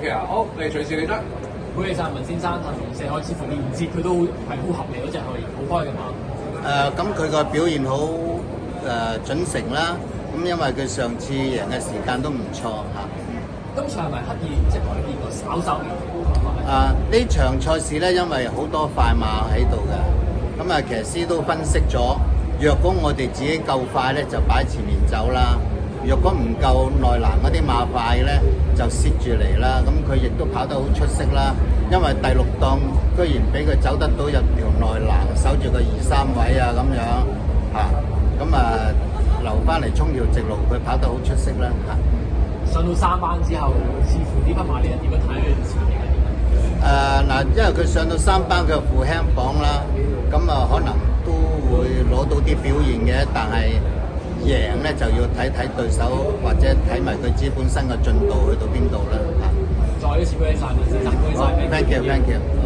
OK 啊，好，你隨時你得。古利薩文先生同四海似乎連接佢都係好合理嗰隻去好開嘅馬。咁佢個表現好準成啦。咁因為佢上次贏嘅時間都唔錯嚇。今場係咪刻意即係改變個稍稍呢場賽事咧，因為好多快馬喺度嘅，咁啊騎師都分析咗，若果我哋自己夠快咧，就擺前面走啦；若果唔夠內欄嗰啲馬快咧，就蝕住嚟啦。咁佢亦都跑得好出色啦，因為第六檔居然俾佢走得到入條內欄，守住個2、3位啊咁樣嚇，咁留翻嚟衝條直路，佢跑得好出色啦嚇。上到3班之後，似乎呢匹馬你係點樣睇佢前景係點？因為佢上到3班佢負輕磅啦，咁可能都會攞到啲表現嘅，但係贏咧就要睇睇對手或者睇埋佢自己本身嘅進度去到邊度啦嚇。再一次恭喜晒文先生，恭喜晒！ Thank you。